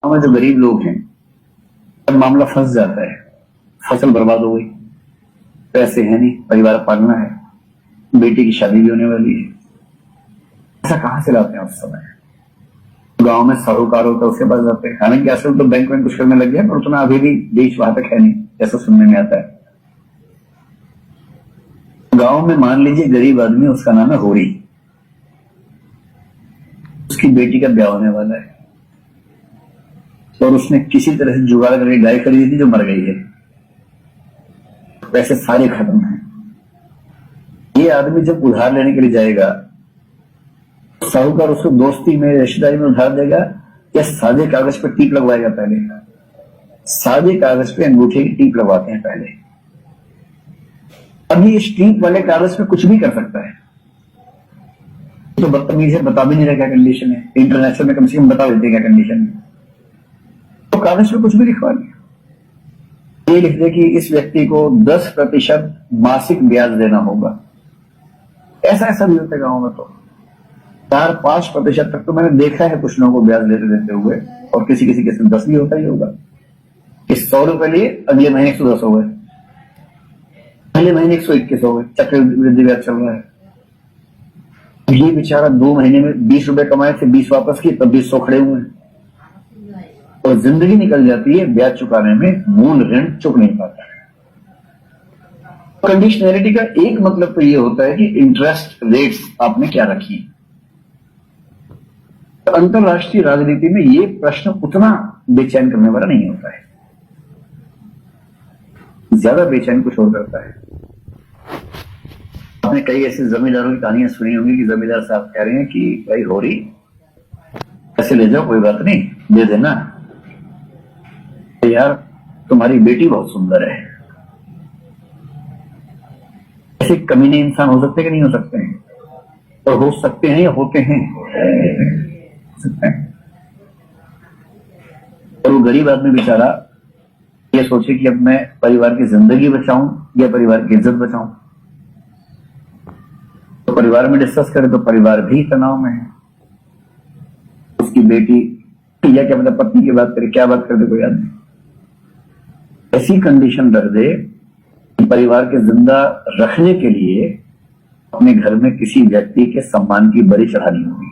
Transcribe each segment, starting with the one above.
हमें जो गरीब लोग हैं, जब मामला फंस जाता है, फसल बर्बाद हो गई, पैसे हैं नहीं, परिवार पालना है, बेटी की शादी भी होने वाली है, ऐसा कहां से लाते हैं उस समय? गांव में साहूकार होता है, उसके पास जाते हैं। हालांकि आजकल तो बैंक में कुछ करने लग गया, पर उतना अभी भी देश वहां तक है नहीं, ऐसा सुनने में आता है। गांव में मान लीजिए गरीब आदमी, उसका नाम है होरी, उसकी बेटी का ब्याह होने वाला है और उसने किसी तरह से जुगाड़ करके गाय खरीदी थी जो मर गई है, पैसे सारे खत्म हैं। ये आदमी जब उधार लेने के लिए जाएगा, साहूकार उसको दोस्ती में, रिश्तेदारी में उधार देगा या सादे कागज पर टीप लगवाएगा? पहले सादे कागज पे अंगूठे की टीप लगवाते हैं पहले। अभी इस टीप वाले कागज पे कुछ भी कर सकता है, तो बदतमीज है, बता भी नहीं रहा क्या कंडीशन है। इंटरनेशनल में कम से कम बता देते क्या कंडीशन है, तो कागज पे कुछ भी लिखवा लिया। ये लिख दे कि इस व्यक्ति को 10% मासिक ब्याज देना होगा। ऐसा ऐसा भी होता है गाँव में, तो 4-5% तक तो मैंने देखा है कुछ लोगों को ब्याज लेते देते हुए, और किसी किसी केस में 10 भी होता ही होगा कि 100 रुपए लिए, अगले महीने 110 हो गए, पहले महीने 121 हो गए, चक्रवृद्धि ब्याज चल रहा है। ये बेचारा 2 महीने में 20 रुपए कमाए थे, 20 वापस किए, तब 20 खड़े हुए हैं, और जिंदगी निकल जाती है ब्याज चुकाने में, मूल ऋण चुक नहीं पाता है। कंडीशनैलिटी का एक मतलब तो ये होता है कि इंटरेस्ट रेट्स आपने क्या रखी। तो अंतरराष्ट्रीय राजनीति में ये प्रश्न उतना बेचैन करने वाला नहीं होता है, ज्यादा बेचैन कुछ और करता है। आपने कई ऐसे जमींदारों की कहानियां सुनी होंगी कि जमींदार साहब कह रहे हैं कि भाई होरी ऐसे ले जाओ, कोई बात नहीं, दे देना, यार तुम्हारी बेटी बहुत सुंदर है। ऐसे कमीने इंसान हो सकते कि नहीं हो सकते हैं? और हो सकते हैं या होते हैं? और वो गरीब आदमी बेचारा ये सोचे कि अब मैं परिवार की जिंदगी बचाऊं या परिवार की इज्जत बचाऊं, तो परिवार में डिस्कस करे तो परिवार भी तनाव में है। उसकी बेटी या क्या मतलब पत्नी की बात करे, क्या बात कर दे कोई आदमी, ऐसी कंडीशन रख दे कि परिवार के जिंदा रखने के लिए अपने घर में किसी व्यक्ति के सम्मान की बलि चढ़ानी होगी।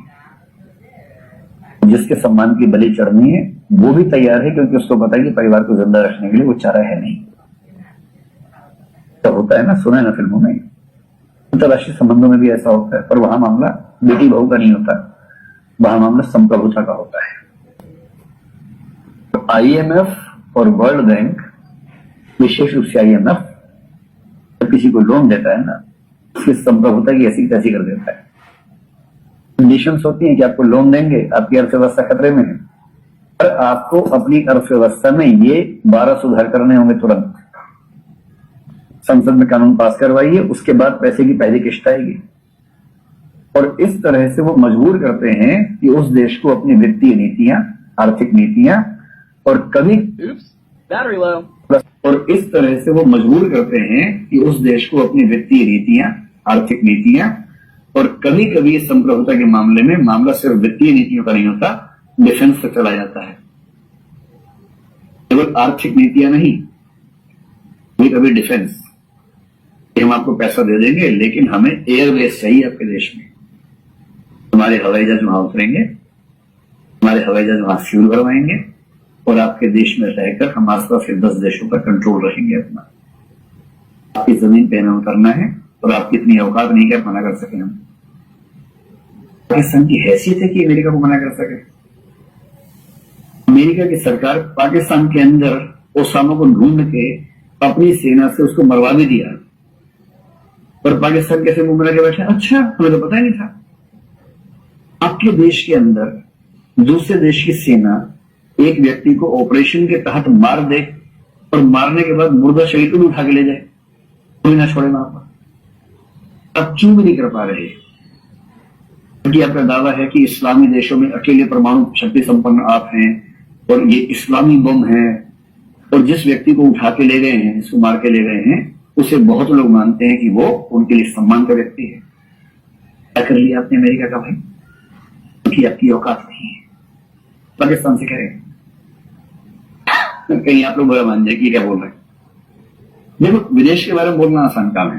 जिसके सम्मान की बलि चढ़नी है वो भी तैयार है, क्योंकि उसको पता है कि परिवार को जिंदा रखने के लिए वो चारा है नहीं। तो होता है ना, सुना है ना फिल्मों में, अंतरराष्ट्रीय संबंधों में भी ऐसा होता है, पर वहां मामला बेटी बहू का नहीं होता, वहां मामला संप्रभुता का होता है। तो IMF और वर्ल्ड बैंक, विशेष रूप से IMF, जब किसी को लोन देता है ना, उसकी संप्रभुता की ऐसी तैसी कर देता है। कंडीशंस होती हैं कि आपको लोन देंगे, आपकी अर्थव्यवस्था खतरे में है, पर आपको अपनी अर्थव्यवस्था में ये 12 सुधार करने होंगे तुरंत। संसद में कानून पास करवाइए, उसके बाद पैसे की पहली किश्त आएगी। और इस तरह से वो मजबूर करते हैं कि उस देश को अपनी वित्तीय नीतियां, आर्थिक नीतियां, और कभी और इस तरह से वो मजबूर करते हैं कि उस देश को अपनी वित्तीय नीतियां, आर्थिक नीतियां, और कभी कभी संप्रभुता के मामले में मामला सिर्फ वित्तीय नीतियों का नहीं होता, डिफेंस तक चला जाता है। केवल आर्थिक नीतियां नहीं, कभी कभी डिफेंस, हम आपको पैसा दे देंगे लेकिन हमें एयरबेस चाहिए आपके देश में, हमारे हवाई जहाज वहां उतरेंगे, हमारे हवाई जहाज वहां फ्यूल भरवाएंगे, और आपके देश में रहकर हम आसपास के 10 देशों पर कंट्रोल रखेंगे अपना। आपकी जमीन पे हमें उतरना है, और आपकी इतनी औकात नहीं कि मना कर सके हम। पाकिस्तान की हैसियत है कि अमेरिका को मना कर सके? अमेरिका की सरकार पाकिस्तान के अंदर ओसामा को ढूंढ के अपनी सेना से उसको मरवा भी दिया, पर पाकिस्तान कैसे मुंह मिला के बैठे, अच्छा हमें तो पता ही नहीं था। आपके देश के अंदर दूसरे देश की सेना एक व्यक्ति को ऑपरेशन के तहत मार दे, और मारने के बाद मुर्दा शरीर को भी उठा के ले जाए, कोई ना छोड़े वहां पर। आप क्यों भी नहीं कर पा रहे? क्योंकि आपका दावा है कि इस्लामी देशों में अकेले परमाणु शक्ति संपन्न आप हैं, और ये इस्लामी बम है, और जिस व्यक्ति को उठा के ले गए हैं, इसको मार के ले गए हैं, उसे बहुत लोग मानते हैं कि वो उनके लिए सम्मान का व्यक्ति है। क्या कर लिया आपने अमेरिका का भाई? क्योंकि आपकी औकात नहीं है। पाकिस्तान से कह रहे हैं कहीं आप लोग बुरा मान जाए कि क्या बोल रहे हैं। देखो, विदेश के बारे में बोलना आसान काम है,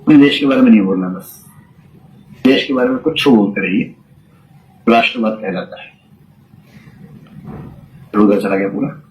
अपने देश के बारे में नहीं बोलना। बस देश के बारे में कुछ बोलते रहिए, राष्ट्रवाद कहलाता है। उधर चला गया पूरा।